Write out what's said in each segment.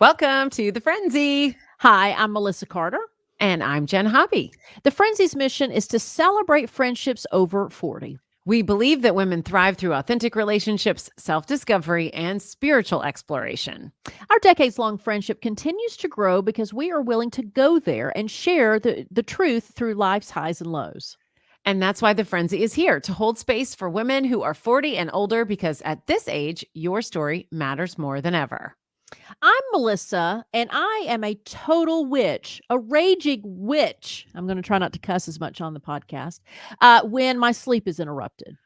Welcome to the Friendzy. Hi, I'm Melissa Carter. And I'm Jenn Hobby. The Friendzy's mission is to celebrate friendships over 40. We believe that women thrive through authentic relationships, self discovery, and spiritual exploration. Our decades long friendship continues to grow because we are willing to go there and share the truth through life's highs and lows. And that's why the Friendzy is here to hold space for women who are 40 and older, because at this age, your story matters more than ever. I'm Melissa, and I am a total witch, a raging witch. I'm going to try not to cuss as much on the podcast when my sleep is interrupted.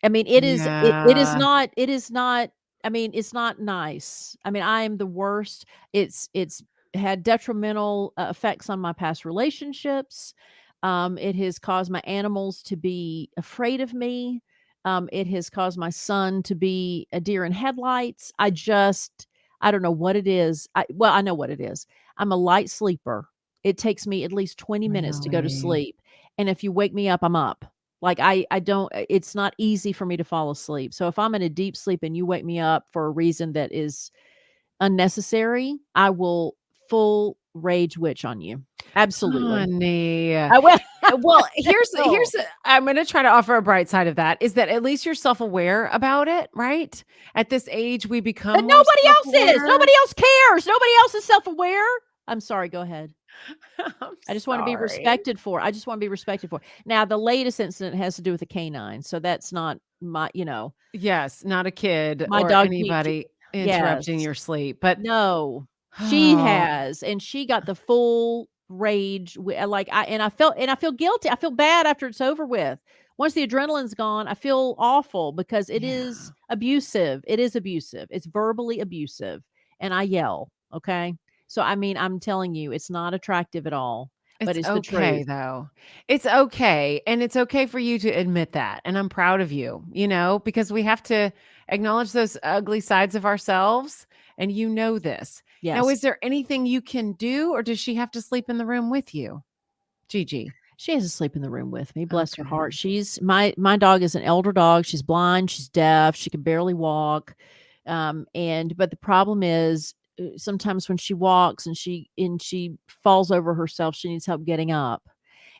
I mean, Yeah. it is not, I mean, it's not nice. I mean, I am the worst. It's had detrimental effects on my past relationships. It has caused my animals to be afraid of me. It has caused my son to be a deer in headlights. I don't know what it is. I know what it is. I'm a light sleeper. It takes me at least 20 minutes to go to Really? sleep. And if you wake me up, I'm up. Like I don't it's not easy for me to fall asleep. So if I'm in a deep sleep and you wake me up for a reason that is unnecessary, I will full rage witch on you. Absolutely. Honey. I will. Well, Oh. I'm going to try to offer a bright side of that is that at least you're self-aware about it, right? At this age, we become But more nobody else is. self-aware. Nobody else cares. Nobody else is self-aware. I'm sorry, go ahead. I'm I just want to be sorry. respected for. I just want to be respected for. Now, the latest incident has to do with a canine, so that's not Yes, not a kid my or dog Gigi. anybody interrupting Yes. your sleep, but No, she oh, has, and she got the full rage. Like I feel guilty. I feel bad after it's over with. Once the adrenaline's gone, I feel awful because it yeah. is abusive. It is abusive. It's verbally abusive, and I yell. Okay, so I mean, I'm telling you, it's not attractive at all, but It's it's the okay truth. though. It's okay, and it's okay for you to admit that, and I'm proud of you, because we have to acknowledge those ugly sides of ourselves, and you know this. Now, Yes, is there anything you can do, or does she have to sleep in the room with you? Gigi. she has to sleep in the room with me. Bless her heart. Okay. She's my dog is an elder dog. She's blind. She's deaf. She can barely walk. And but the problem is sometimes when she walks and she falls over herself, she needs help getting up.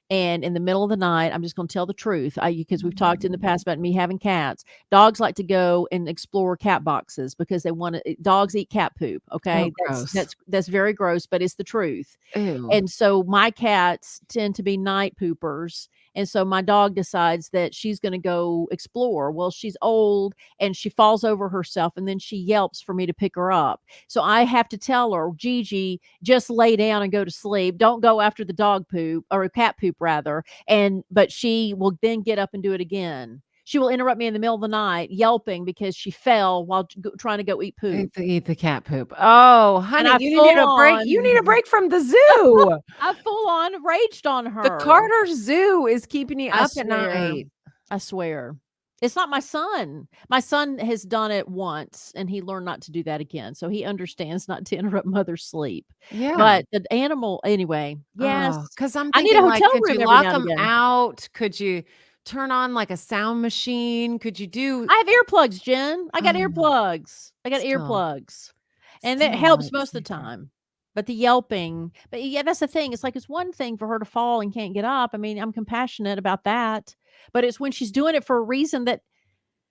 And in the middle of the night, I'm just going to tell the truth. Because we've talked in the Mm. past about me having cats. Dogs like to go and explore cat boxes because they want to. Dogs eat cat poop. Oh, Okay, gross. that's very gross, but it's the truth. Ew. And so my cats tend to be night poopers. And so my dog decides that she's going to go explore. Well, she's old and she falls over herself and then she yelps for me to pick her up. So I have to tell her, Gigi, just lay down and go to sleep. Don't go after the dog poop or cat poop rather. But she will then get up and do it again. She will interrupt me in the middle of the night yelping because she fell while trying to go eat poop. Eat the cat poop. Oh, And honey, I you needed full a break. You need a on break from the zoo. I full on raged on The her. Carter Zoo is keeping you I up at swear. night. I swear. It's not my son. My son has done it once and he learned not to do that again. So he understands not to interrupt mother's sleep. Yeah. But the animal anyway, Oh, yes. because 'cause I'm I need a thinking, like, hotel could room you every lock now and them again. out? Could you turn on, like, a sound machine? Could you do I have earplugs, Jen. I got oh, earplugs. I got still earplugs. And it still a helps most of the lifesaver. time. But the yelping, but yeah, that's the thing. It's like it's one thing for her to fall and can't get up. I mean, I'm compassionate about that. But it's when she's doing it for a reason that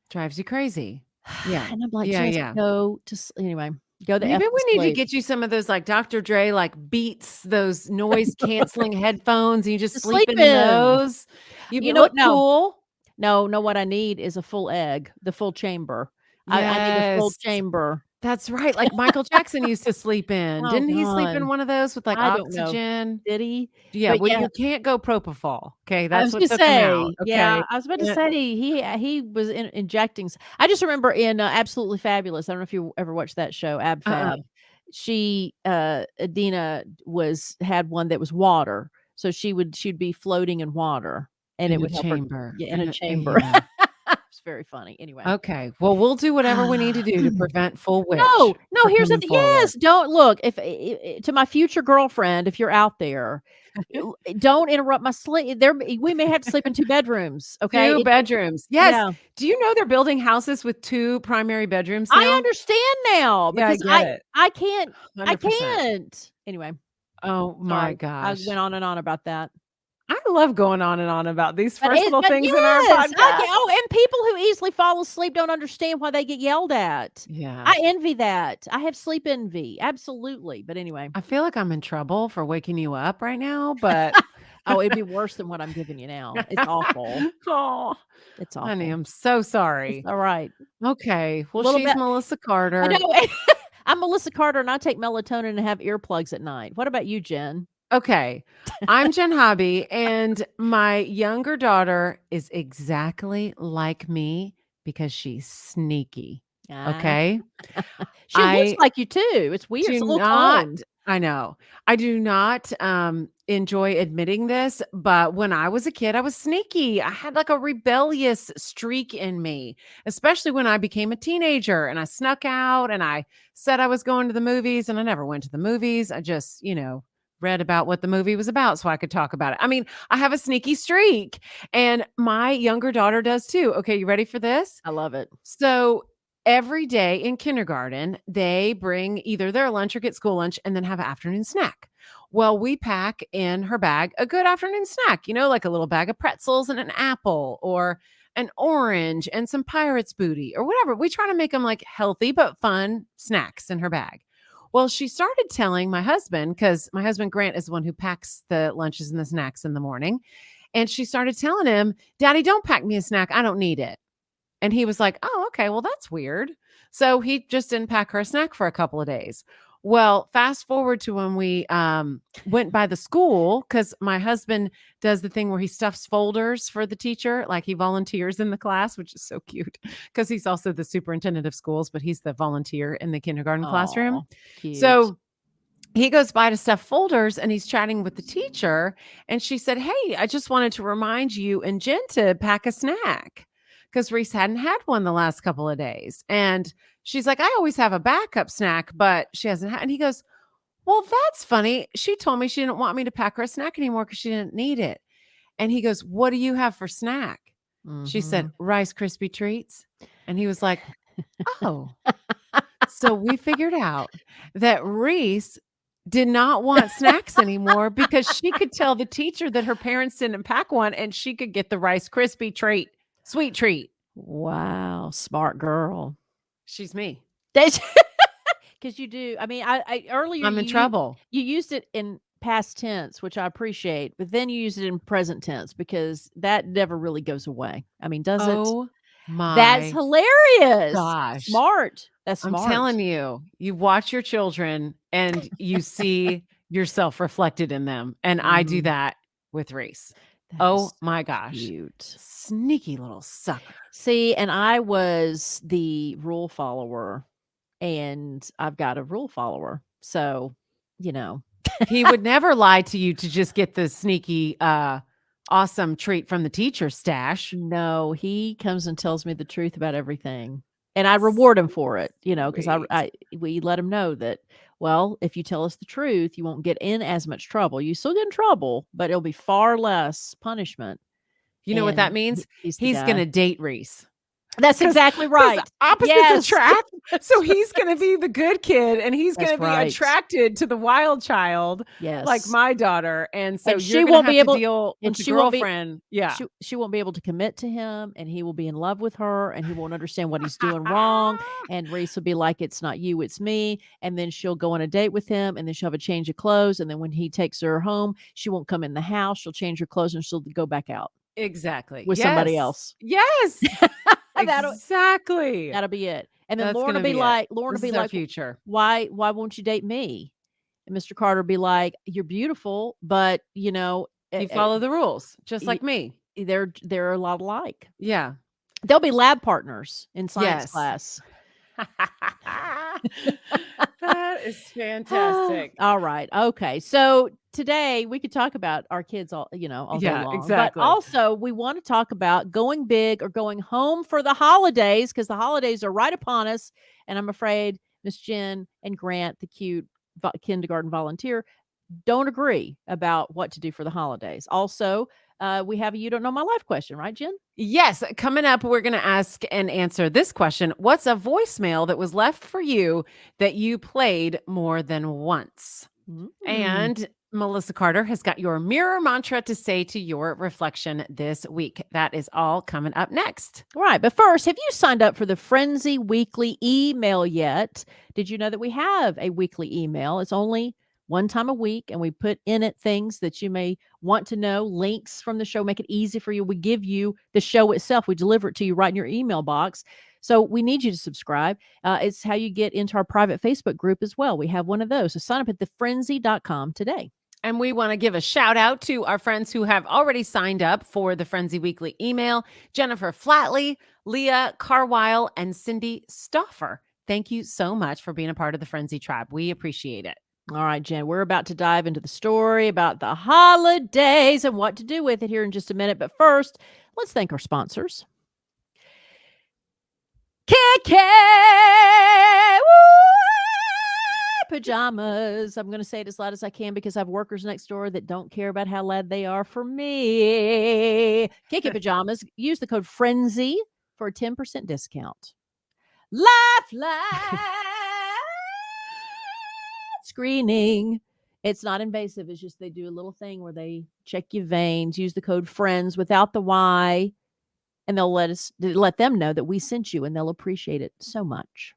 Drives you crazy. Yeah. and I'm like, Yeah, "Just yeah. go to anyway, go the Maybe F to we need to sleep." get you some of those, like, Dr. Dre, like, Beats, those noise canceling headphones, and you just To sleep sleep in in. those. You You would know what? look No. cool. No, what I need is a full egg, the full chamber. I need a full Yes. chamber. That's right, like Michael Jackson used to sleep in. Oh Didn't he sleep in god. one of those with, like, I don't know. oxygen? Did he? Yeah, But well, yeah, you can't go propofol, okay? I That's was what gonna took him out, say, yeah, okay? I was about to Yeah. say he was injecting I just remember in, Absolutely Fabulous, I don't know if you ever watched that show, Ab Uh-uh. Fab. Adina had one that was water, so she'd be floating in water, and it In a would help her chamber, get in a and chamber. yeah. It's very funny. Anyway. Okay, well, we'll do whatever we need to do to prevent full witch No, no, for here's the coming th forward. yes, don't look, if to my future girlfriend, if you're out there, Don't interrupt my sleep. We may have to sleep in 2 bedrooms, okay? 2 bedrooms. Yes. Yeah. Do you know they're building houses with 2 primary bedrooms I now? understand now Yeah, I because get it. I can't I 100%. can't. Anyway, Oh my sorry. I gosh. went on and on about that. I love going on and on about these But first little things in our yes, I get podcast. and people who easily fall asleep don't understand why they get yelled at. Yeah. I envy that. I have sleep envy, absolutely, but anyway. I feel like I'm in trouble for waking you up right now, but Oh, it'd be worse than what I'm giving you now. It's awful. Oh, It's honey, awful. I'm so It's sorry. alright. Okay. A Well, little she's bit Melissa I Carter. know. I'm Melissa Carter, and I take melatonin and have earplugs at night. What about you, Jen? Okay. I'm Jen Hobby, and my younger daughter is exactly like me because she's sneaky. Ah. Okay. She looks I like you too. It's weird. do It's a little not clone. I know. I do not, enjoy admitting this, but when I was a kid, I was sneaky. I had, like, a rebellious streak in me, especially when I became a teenager, and I snuck out, and I said I was going to the movies, and I never went to the movies. I just, read about what the movie was about so I could talk about it. I mean, I have a sneaky streak, and my younger daughter does too. Okay, you ready for this? I love it. So every day in kindergarten, they bring either their lunch or get school lunch and then have an afternoon snack. Well, we pack in her bag a good afternoon snack, like a little bag of pretzels and an apple or an orange and some pirate's booty or whatever. We try to make them like healthy but fun snacks in her bag. Well, she started telling my husband, because my husband Grant is the one who packs the lunches and the snacks in the morning. And she started telling him, Daddy, don't pack me a snack. I don't need it. And he was like, "Oh, okay. Well, that's weird." So he just didn't pack her a snack for a couple of days. Well, fast forward to when we went by the school, because my husband does the thing where he stuffs folders for the teacher, like he volunteers in the class, which is so cute because he's also the superintendent of schools, but he's the volunteer in the kindergarten classroom. Oh, cute. So he goes by to stuff folders and he's chatting with the teacher. And she said, Hey, I just wanted to remind you and Jen to pack a snack because Reese hadn't had one the last couple of days. And she's like, I always have a backup snack, but she hasn't had. And he goes, Well, that's funny. She told me she didn't want me to pack her a snack anymore because she didn't need it. And he goes, What do you have for snack? She said, Mhm. Rice Krispie treats. And he was like, Oh. So we figured out that Reese did not want snacks anymore because she could tell the teacher that her parents didn't pack one and she could get the Rice Krispie treat, sweet treat. Wow, smart girl. She's me. That's 'cause you do. I mean, I earlier I'm in trouble. you used it in past tense, which I appreciate, but then you use it in present tense because that never really goes away. I mean, does it? Oh That's my hilarious. gosh. Smart. That's I'm smart. telling you, you watch your children and you see yourself reflected in them. And I do Mhm. that with Reese. That Oh is so my gosh. cute. Sneaky little sucker. See, and I was the rule follower, and I've got a rule follower. So, you know. He would never lie to you to just get the sneaky, awesome treat from the teacher's stash. No, he comes and tells me the truth about everything, and I reward him for it, because Sweet. we let him know that, well, if you tell us the truth, you won't get in as much trouble. You still get in trouble, but it'll be far less punishment, You know what that and means? he's the He's guy. gonna date Reese. That's exactly Because right. opposites Yes. attract, so That's he's right. gonna be the good kid, and he's That's gonna be right. attracted to the wild child like Yes. my daughter, and so And you're she gonna won't have be to able deal with and the she won't be girlfriend. Yeah. she won't be able to commit to him, and he will be in love with her, and he won't understand what he's doing wrong, and Reese will be like, "It's not you, it's me," and then she'll go on a date with him, and then she'll have a change of clothes, and then when he takes her home, she won't come in the house, she'll change her clothes, and she'll go back out Exactly. with somebody Yes. else. Yes. That'll Exactly. that'll be it, and then That's Lauren will gonna be be it. like This is our future. "Why won't you date me?" And Mr. Carter will be like, "You're beautiful, but, You follow the rules, just y like me. they're a lot alike." Yeah. They'll be lab partners in science Yes. class. That is fantastic. All right. Okay. So today we could talk about our kids all day Yeah, long, but exactly. also we want to talk about going big or going home for the holidays because the holidays are right upon us. And I'm afraid Miss Jen and Grant, the cute kindergarten volunteer, don't agree about what to do for the holidays. Also, we have a You Don't Know My Life question, right, Jen? Yes, coming up, we're going to ask and answer this question. What's a voicemail that was left for you that you played more than once? Mm. And Melissa Carter has got your mirror mantra to say to your reflection this week. That is all coming up next. Right. But first, have you signed up for the Friendzy weekly email yet? Did you know that we have a weekly email? It's only one time a week, and we put in it things that you may want to know, links from the show, make it easy for you. We give you the show itself, we deliver it to you right in your email box. So we need you to subscribe. It's how you get into our private Facebook group as well. We have one of those. So sign up at thefrenzy.com today. And we want to give a shout out to our friends who have already signed up for the Frenzy Weekly email: Jennifer Flatley, Leah Carwile, and Cindy Stoffer. Thank you so much for being a part of the Frenzy tribe. We appreciate it. All right, Jen, we're about to dive into the story about the holidays and what to do with it here in just a minute. But first, let's thank our sponsors. Kiki pajamas. I'm going to say it as loud as I can because I have workers next door that don't care about how loud they are for me. Kiki pajamas. Use the code Friendzy for a 10% discount. Lifeline screening. It's not invasive. It's just they do a little thing where they check your veins. Use the code FRIENDS without the Y, and they'll let them know that we sent you, and they'll appreciate it so much.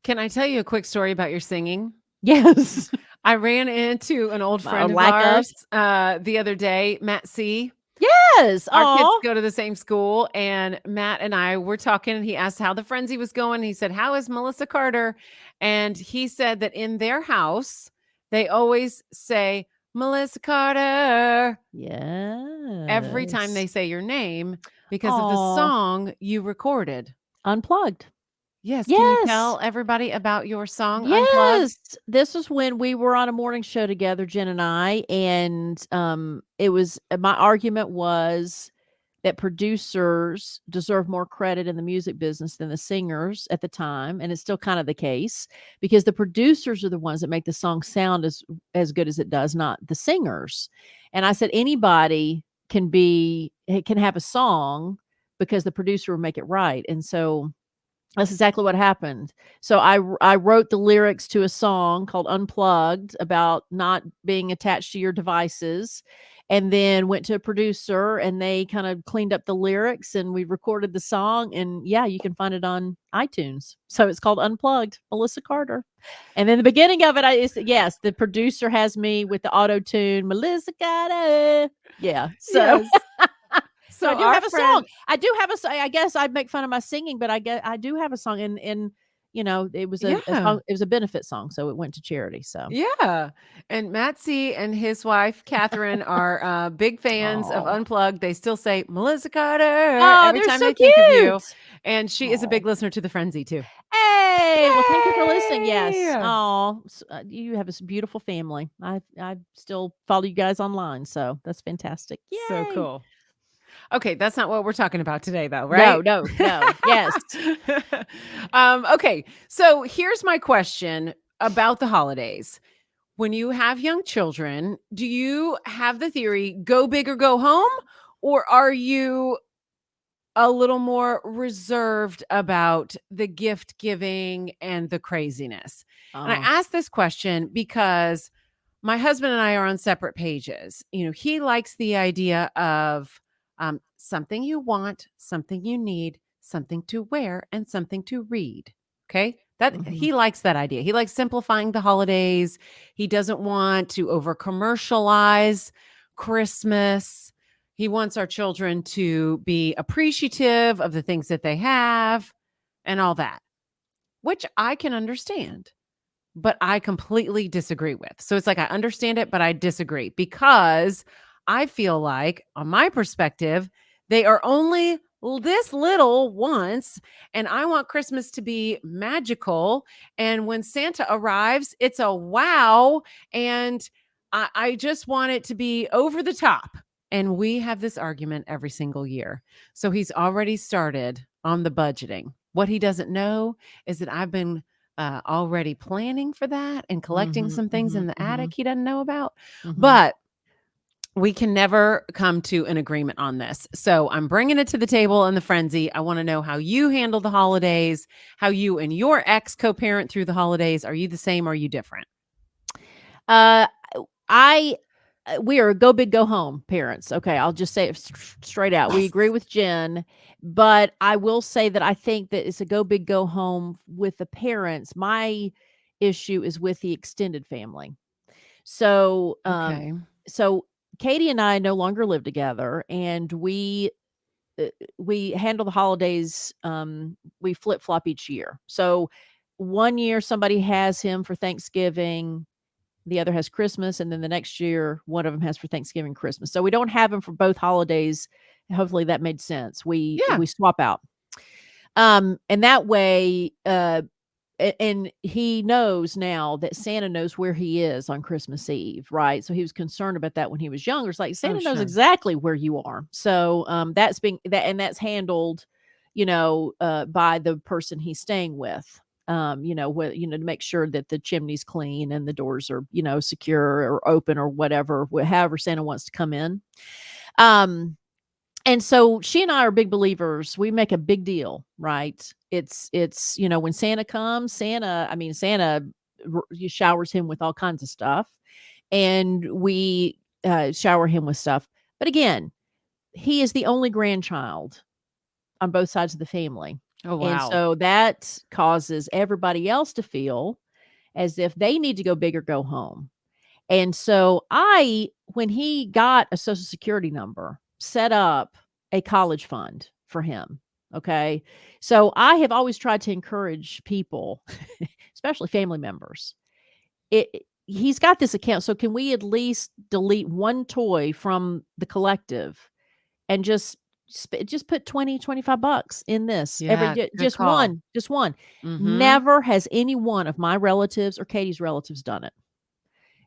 Can I tell you a quick story about your singing? Yes. I ran into an old friend of lack of? ours the other day, Matt C. Yes. Our kids Aw. go to the same school, and Matt and I were talking, and he asked how the Frenzy was going. He said, "How is Melissa Carter?" And he said that in their house, they always say, "Melissa Carter," every time they Yes. say your name because of the Aw. song you recorded. Unplugged. Yes. Can you Yes. tell everybody about your song, Unplugged? Yes. This was when we were on a morning show together, Jen and I, and, it was my argument was that producers deserve more credit in the music business than the singers at the time, and it's still kind of the case because the producers are the ones that make the song sound as good as it does, not the singers. And I said anybody can have a song because the producer will make it right. And so that's exactly what happened. So I wrote the lyrics to a song called Unplugged about not being attached to your devices, and then went to a producer, and they kind of cleaned up the lyrics, and we recorded the song, and yeah, you can find it on iTunes. So it's called Unplugged, Melissa Carter. And then the beginning of it, yes, the producer has me with the auto tune, Melissa Carter. Yeah. So Yes. so I So do our have a song. friend, I do have a song. I guess I'd make fun of my singing, but I do have a song, and it was a yeah. song. It was a benefit song, so it went to charity. So, Yeah. And Matt C. and his wife, Catherine, are big fans of oh, Unplugged. They still say Melissa Carter oh, every they're time so they think of you. cute. And she is a Oh, big listener to the Frenzy, too. hey, well, thank you for listening. Yes. Yay! Oh, you have a beautiful family. I still follow you guys online, so that's fantastic. So Yay. cool. Okay, that's not what we're talking about today, though, No, right? no, no. Yes. Okay, so here's my question about the holidays. When you have young children, do you have the theory go big or go home? Or are you a little more reserved about the gift giving and the craziness? And I Oh. ask this question because my husband and I are on separate pages. He likes the idea of something you want, something you need, something to wear, and something to read. Okay. That Mhm. he likes that idea. He likes simplifying the holidays. He doesn't want to over commercialize Christmas. He wants our children to be appreciative of the things that they have and all that, which I can understand, but I completely disagree with. So it's like I understand it, but I disagree because I feel like, on my perspective, they are only this little once, and I want Christmas to be magical. And when Santa arrives, it's a wow. And I just want it to be over the top. And we have this argument every single year. So he's already started on the budgeting. What he doesn't know is that I've been already planning for that and collecting Mhm, some things in mhm, the attic mhm, he doesn't know about. mhm. But we can never come to an agreement on this. So I'm bringing it to the table in the frenzy. I want to know how you handle the holidays, how you and your ex co-parent through the holidays. Are you the same? Or are you different? Uh, I we are go big, go home parents. Okay, I'll just say it straight out. We Yes. agree with Jen, but I will say that I think that it's a go big, go home with the parents. My issue is with the extended family. So, Okay. so Katie and I no longer live together, and uh, we handle the holidays. We flip flop each year. So, one year somebody has him for Thanksgiving, the other has Christmas, and then the next year one of them has for Thanksgiving, Christmas. So we don't have him for both holidays. Hopefully that made sense. We Yeah. we swap out. And that way, and he knows now that Santa knows where he is on Christmas Eve, right? So he was concerned about that when he was younger. It's like Oh, Santa knows sure. exactly where you are. So that's being that and that's handled, by the person he's staying with. To make sure that the chimney's clean and the doors are, secure or open or whatever, however Santa wants to come in. Um, and so she and I are big believers. We make a big deal, right? It's when Santa comes, Santa showers him with all kinds of stuff, and we shower him with stuff. But again, he is the only grandchild on both sides of the family. Oh, And wow. so that causes everybody else to feel as if they need to go big or go home. And so when he got a social security number, set up a college fund for him. Okay. So I have always tried to encourage people, especially family members. He's got this account. So can we at least delete one toy from the collective and just put 20, $25 in this every Yeah. Good just call. one, just one. Mm-hmm. Never has any one of my relatives or Katie's relatives done it.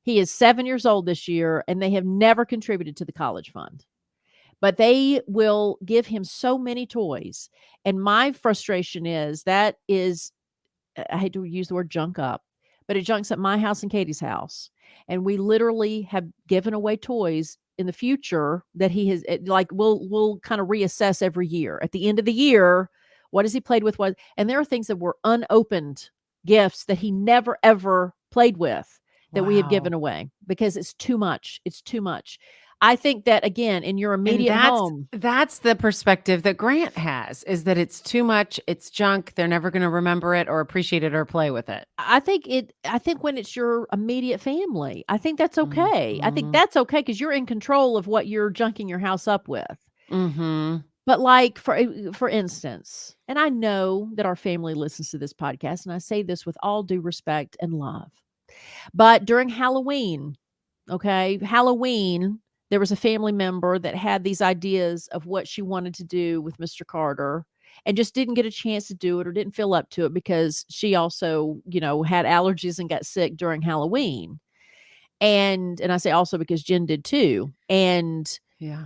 He is 7 years old this year, and they have never contributed to the college fund. But they will give him so many toys, and my frustration is that is I hate to use the word junk up, but it junks up my house and Katie's house, and we literally have given away toys in the future that he has like we'll kind of reassess every year. At the end of the year, what has he played with? What and there are things that were unopened gifts that he never ever played with that we have given Wow. away because it's too much. It's too much. I think that again in your And immediate that's home, that's the perspective that Grant has, is that it's too much, it's junk, they're never gonna remember it or appreciate it or play with it. I think when it's your immediate family, I think that's okay. I think Mhm. that's okay because 'cause you're in control of what you're junking your house up with. Mhm. But, like, for instance, and I know that our family listens to this podcast, and I say this with all due respect and love, but during Halloween, okay, Halloween, there was a family member that had these ideas of what she wanted to do with Mr. Carter and just didn't get a chance to do it or didn't feel up to it because she also, had allergies and got sick during Halloween. And I say also because Jen did too. And Yeah.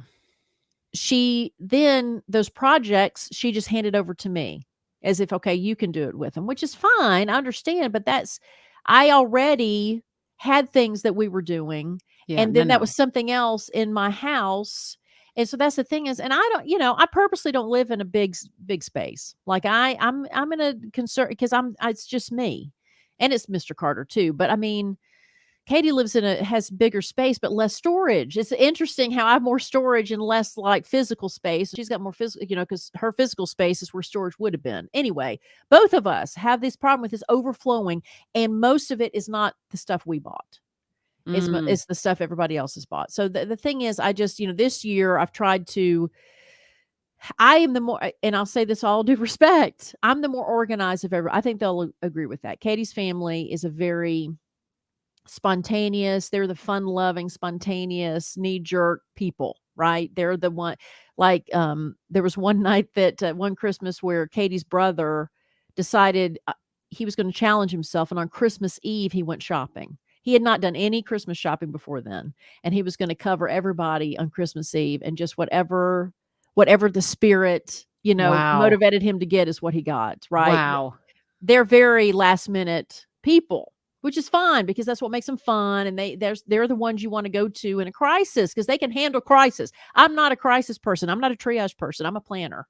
she then those projects she just handed over to me as if, okay, you can do it with them, which is fine. I understand, but I already had things that we were doing, Yeah, and no, then that no. was something else in my house. And so that's the thing is, and I don't, I purposely don't live in a big space. Like I'm in a concern because it's just me, and it's Mr. Carter too. But I mean, Katie lives has bigger space, but less storage. It's interesting how I have more storage and less like physical space. She's got more physical, because her physical space is where storage would have been. Anyway, both of us have this problem with this overflowing, and most of it is not the stuff we bought. Mm. It's the stuff everybody else has bought. So the thing is, I just, this year I've tried to, I am the more, and I'll say this all due respect, I'm the more organized of ever. I think they'll agree with that. Katie's family is a very spontaneous. They're the fun-loving, spontaneous, knee-jerk people, right? They're the one like, there was one night that, one Christmas where Katie's brother decided, he was gonna challenge himself, and on Christmas Eve, he went shopping. He had not done any Christmas shopping before then, and he was gonna cover everybody on Christmas Eve, and just whatever the spirit, Wow. motivated him to get is what he got, right? Wow. they're very last minute people, which is fine because that's what makes them fun. And they're the ones you want to go to in a crisis because they can handle crisis. I'm not a crisis person. I'm not a triage person. I'm a planner.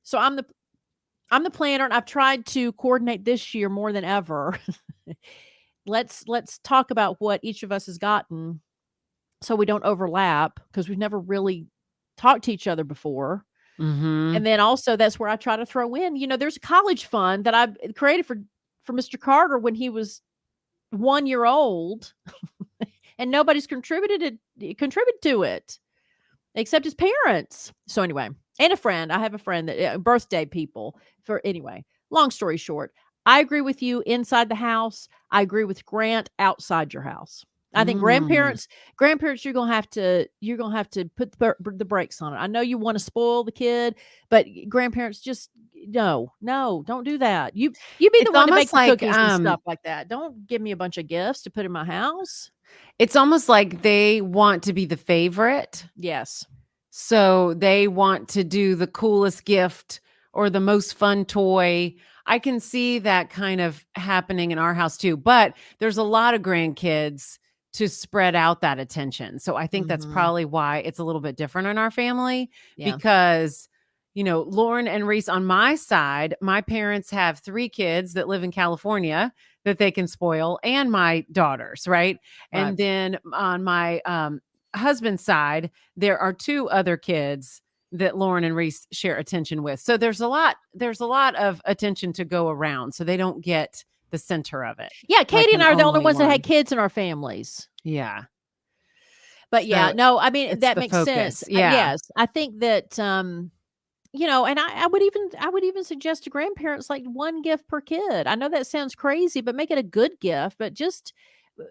So I'm the planner, and I've tried to coordinate this year more than ever. Let's talk about what each of us has gotten so we don't overlap because we've never really talked to each other before. Mhm. And then also that's where I try to throw in, there's a college fund that I created for Mr. Carter when he was 1 year old, and nobody's contributed to it except his parents. So anyway, and a friend. I have a friend that birthday people for anyway. Long story short, I agree with you inside the house. I agree with Grant outside your house. I think Mm. grandparents, you're gonna have to put the brakes on it. I know you want to spoil the kid, but grandparents just no, don't do that. You be the It's one to make almost the like, cookies and stuff like that. Don't give me a bunch of gifts to put in my house. they want to be the favorite. Yes, So they want to do the coolest gift or the most fun toy. I can see that kind of happening in our house too, but there's a lot of grandkids to spread out that attention. So I think that's hmm, probably why it's a little bit different in our family yeah, because, Lauren and Reese on my side, my parents have 3 kids that live in California that they can spoil and my daughters, right? right. And then on my husband's side, there are 2 other kids that Lauren and Reese share attention with. So there's a lot of attention to go around. So they don't get the center of it Yeah, like Katie and an I are the only only ones that had one. kids in our families. Yeah. But yeah, So no, I mean, it's that the makes sense. focus. Yeah. Yes, I think that, and I would even suggest to grandparents, like, 1 gift per kid. I know that sounds crazy, but make it a good gift, but just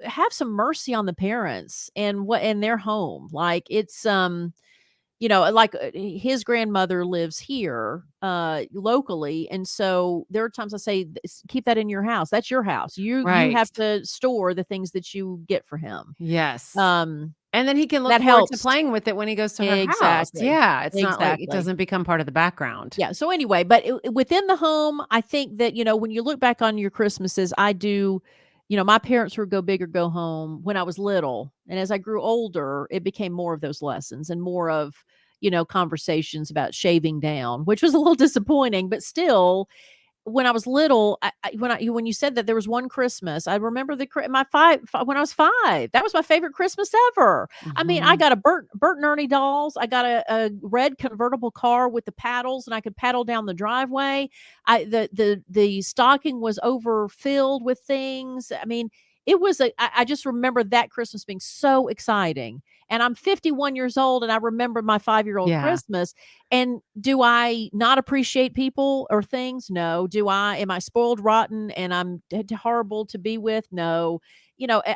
have some mercy on the parents and what in their home. Like, it's, like, his grandmother lives here, locally, and so there are times I say, "Keep that in your house. That's your house. You Right. have to store the things that you get for him." Yes. Um, And then he can look that forward to helps. playing with it when he goes to her house. Exactly. Yeah. It's not like it Exactly. doesn't become part of the background. Yeah, so anyway, but within the home, I think that, when you look back on your Christmases, I do my parents were go big or go home when I was little, and as I grew older, it became more of those lessons and more of, conversations about shaving down, which was a little disappointing, but still, when I was little, when you said that there was one Christmas, I remember my when I was 5. That was my favorite Christmas ever. I mean, I Mhm. got a Bert and Ernie dolls. I got a red convertible car with the paddles, and I could paddle down the driveway. The stocking was overfilled with things. I mean, I just remember that Christmas being so exciting. And I'm 51 years old, and I remember my 5-year-old Yeah. Christmas. And do I not appreciate people or things? No. Am I spoiled rotten and I'm horrible to be with? No.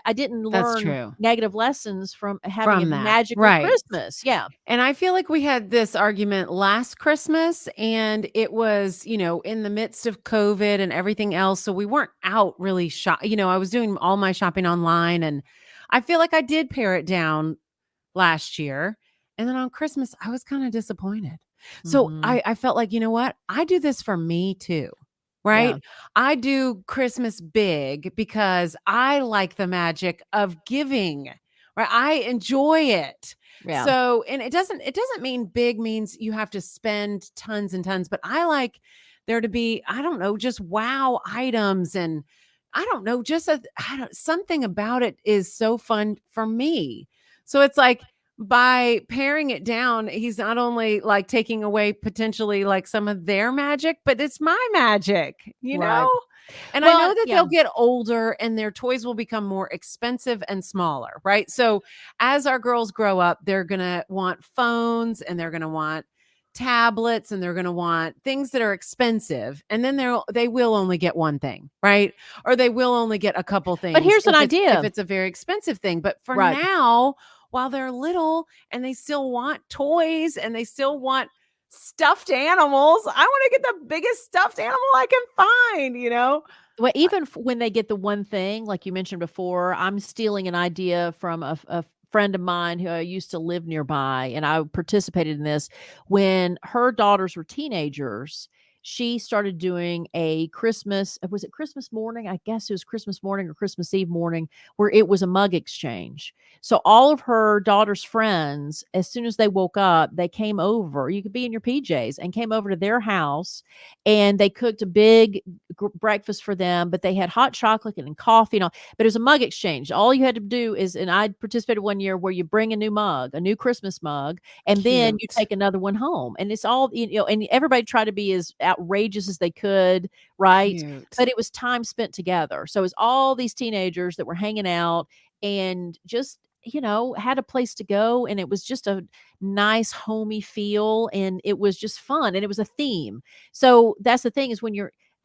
I didn't That's learn true. negative lessons from having a From that. magical Right. Christmas. Yeah. And I feel like we had this argument last Christmas, and it was, in the midst of COVID and everything else. So we weren't out really I was doing all my shopping online, and I feel like I did pare it down last year. And then on Christmas, I was kind of disappointed. So Mhm. I felt like, you know what? I do this for me too. Yeah. Right. I do Christmas big because I like the magic of giving. Right. I enjoy it. Yeah. So, and it doesn't mean big means you have to spend tons and tons, but I like there to be, I don't know, just wow items and I don't know, something about it is so fun for me. So it's like by paring it down, he's not only like taking away potentially like some of their magic, but it's my magic, you know? Right. And I Well, know that yeah. they'll get older and their toys will become more expensive and smaller, right? So as our girls grow up, they're going to want phones and they're going to want tablets and they're going to want things that are expensive and then they will only get one thing, right? Or they will only get a couple But things here's an if idea. it's a very expensive thing. But for Right. now, while they're little and they still want toys and they still want stuffed animals, I want to get the biggest stuffed animal I can find. Well, even when they get the one thing, like you mentioned before, I'm stealing an idea from a friend of mine who I used to live nearby, and I participated in this when her daughters were teenagers. she started doing a Christmas, was it Christmas morning? I guess it was Christmas morning or Christmas Eve morning, where it was a mug exchange. So all of her daughter's friends, as soon as they woke up, they came over. You could be in your PJs and came over to their house, and they cooked a big breakfast for them, but they had hot chocolate and coffee and all. But it was a mug exchange. All you had to do is, and I participated one year where you bring a new mug, a new Christmas mug, and then you Cute. take another one home. And it's all, and everybody tried to be as outrageous as they could, right? Cute. But it was time spent together. So it was all these teenagers that were hanging out and just, had a place to go. And it was just a nice, homey feel. And it was just fun. And it was a theme. So that's the thing, is when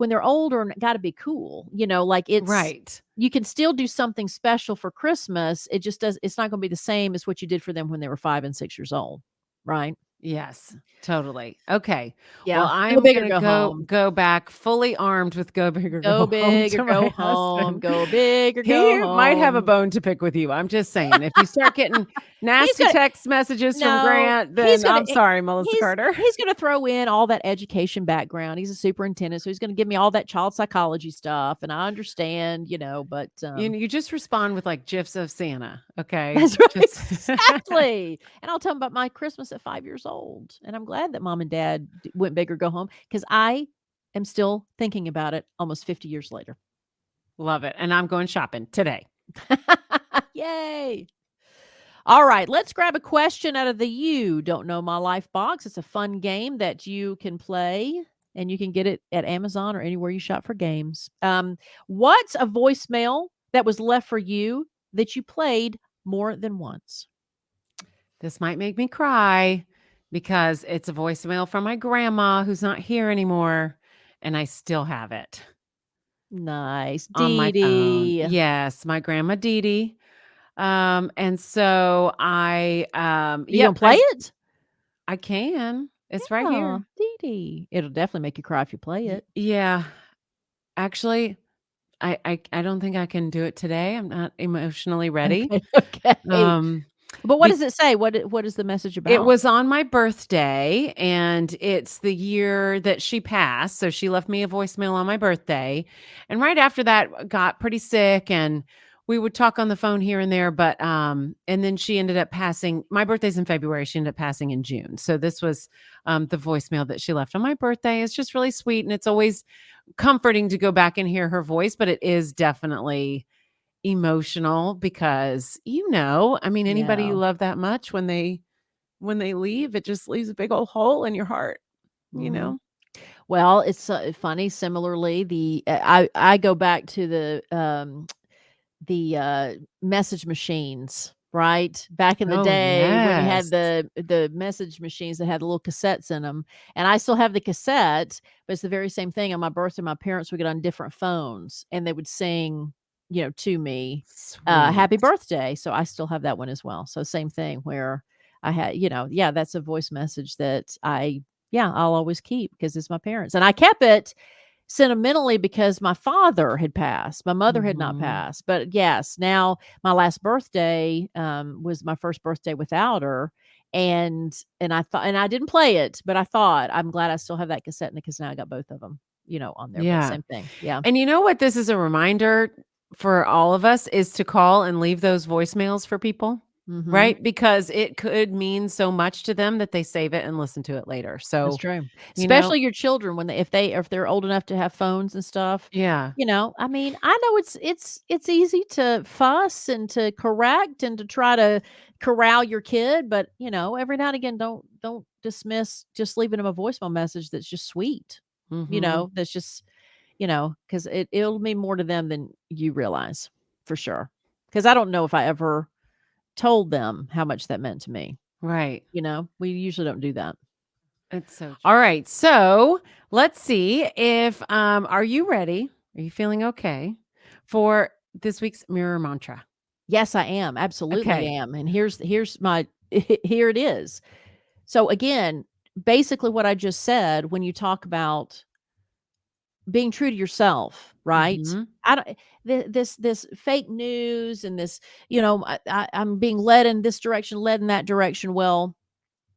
they're older and got to be cool, like Right. you can still do something special for Christmas. It's not going to be the same as what you did for them when they were 5 and 6 years old. Right. Yes, totally. Okay. Well, Yeah. Go I'm big or gonna go go home. go back fully armed with "Go Big or Go Go Home" big or to my go home. husband. Go big or go He might have a home. bone to pick with you. I'm just saying. If you start getting He's nasty gonna text messages from No, Grant, then I'm sorry, Melissa Carter. he's gonna throw in all that education background. He's a superintendent, so he's gonna give me all that child psychology stuff, and I understand, but, You just respond with like gifs of Santa, okay? that's right, Just exactly, and I'll tell him about my Christmas at 5 years old, and I'm glad that mom and dad d went big or go home, because I am still thinking about it almost 50 years later. love it. And I'm going shopping today. Yay. All right, let's grab a question out of the You Don't Know My Life box. It's a fun game that you can play, and you can get it at Amazon or anywhere you shop for games. What's a voicemail that was left for you that you played more than once? This might make me cry because it's a voicemail from my grandma who's not here anymore, and I still have it Nice. on Dee my phone. Dee. Yes, my grandma Dee Dee. And so Are you gonna play it? I can. It's right Yeah, here. Dee Dee. It'll definitely make you cry if you play it. Yeah. Actually, I don't think I can do it today. I'm not emotionally ready. Okay, okay. Um, But what does it say? What is the message It about? was on my birthday, and it's the year that she passed, so she left me a voicemail on my birthday, and right after that, got pretty sick, and we would talk on the phone here and there, but, and then she ended up passing. My birthday's in February, she ended up passing in June, so this was, the voicemail that she left on my birthday. It's just really sweet, and it's always comforting to go back and hear her voice, but it is definitely emotional because, I mean, anybody Yeah. you love that much when they leave, it just leaves a big old hole in your heart, you Mhm. know? Well, it's, funny, similarly, I go back to the message machines, right? Back in the Oh, day when you had yes. the message machines that had little cassettes in them, and I still have the cassette, but it's the very same thing. On my birthday, my parents would get on different phones, and they would sing, to me, "Happy Sweet. birthday." So I still have that one as well. So same thing where I had, yeah, that's a voice message that I'll always keep because it's my parents, and I kept it sentimentally because my father had passed. My mother had not Mhm. passed. But yes, now my last birthday, was my first birthday without her, and I thought, and I didn't play it, but I thought, I'm glad I still have that cassette because now I got both of them, on there, but Yeah. same thing. Yeah. And you know what this is a reminder for all of us is to call and leave those voicemails for people, Mhm. right? Because it could mean so much to them that they save it and listen to it later. That's So, true. you know Especially your children when if they're old enough to have phones and stuff, yeah. I mean, I know it's easy to fuss and to correct and to try to corral your kid, but, every now and again, don't dismiss just leaving them a voicemail message that's just sweet, Mhm. that's just, because it'll mean more to them than you realize, for sure. Because I don't know if I ever told them how much that meant to me, Right. We usually don't do that. It's so true. All right. So let's see if are you ready? Are you feeling okay for this week's mirror mantra? Yes, I am, absolutely Okay. am, and here's my here it is. So, again, basically what I just said when you talk about being true to yourself, right? Hmm. I don't this fake news and this, I'm being led in this direction, led in that direction. Well,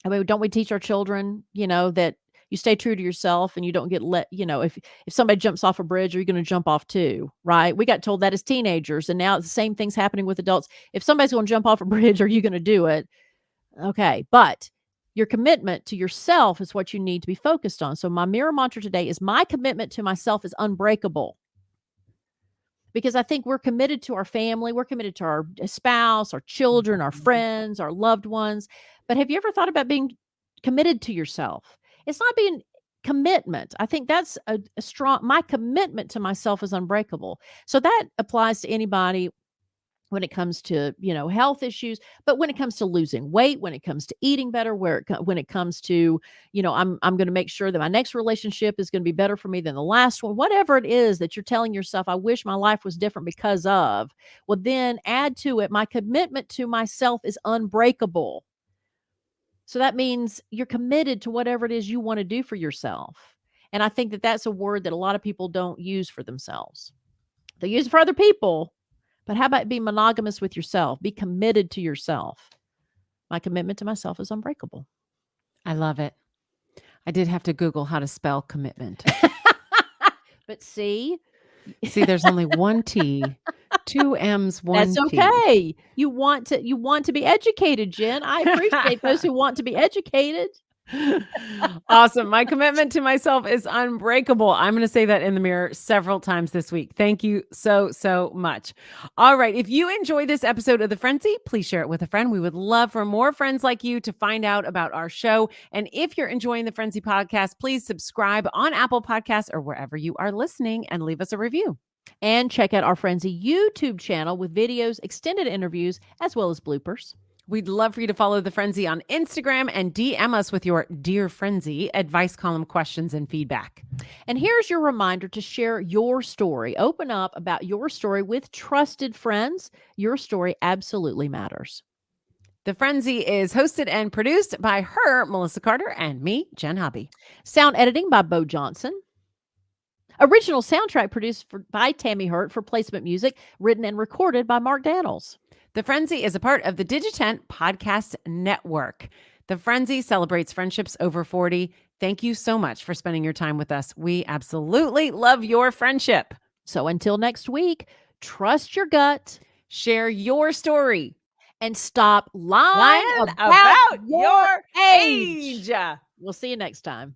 I mean, don't we teach our children, that You stay true to yourself and you don't get if somebody jumps off a bridge, are you going to jump off too? Right? We got told that as teenagers, and now the same thing's happening with adults. If somebody's going to jump off a bridge, are you going to do it? Okay. But your commitment to yourself is what you need to be focused on. So my mirror mantra today is my commitment to myself is unbreakable, because I think we're committed to our family, we're committed to our spouse, our children, our friends, our loved ones. But have you ever thought about being committed to yourself? It's not being commitment. I think that's a strong, my commitment to myself is unbreakable. So that applies to anybody when it comes to, health issues, but when it comes to losing weight, when it comes to eating better, when it comes to, I'm going to make sure that my next relationship is going to be better for me than the last one, whatever it is that you're telling yourself, I wish my life was different because of, well, then add to it, my commitment to myself is unbreakable. So that means you're committed to whatever it is you want to do for yourself. And I think that that's a word that a lot of people don't use for themselves. They use it for other people. But how about be monogamous with yourself? Be committed to yourself. My commitment to myself is unbreakable. I love it. I did have to Google how to spell commitment. But see, there's only one T, two M's, one that's T. okay. You want to be educated, Jen. I appreciate those who want to be educated. Awesome. My commitment to myself is unbreakable. I'm going to say that in the mirror several times this week. Thank you so much. All right. If you enjoyed this episode of The Friendzy, please share it with a friend. We would love for more friends like you to find out about our show. And if you're enjoying the Friendzy podcast, please subscribe on Apple Podcasts or wherever you are listening and leave us a review. And check out our Friendzy YouTube channel with videos, extended interviews, as well as bloopers. We'd love for you to follow The Friendzy on Instagram and DM us with your Dear Friendzy advice column questions and feedback. And here's your reminder to share your story. Open up about your story with trusted friends. Your story absolutely matters. The Friendzy is hosted and produced by her, Melissa Carter, and me, Jenn Hobby. Sound editing by Bo Johnson. Original soundtrack produced by Tammy Hurt for Placement Music, written and recorded by Mark Daniels. The Friendzy is a part of the Digitent Podcast Network. The Friendzy celebrates friendships over 40. Thank you so much for spending your time with us. We absolutely love your friendship. So until next week, trust your gut, share your story, and stop lying about your age. We'll see you next time.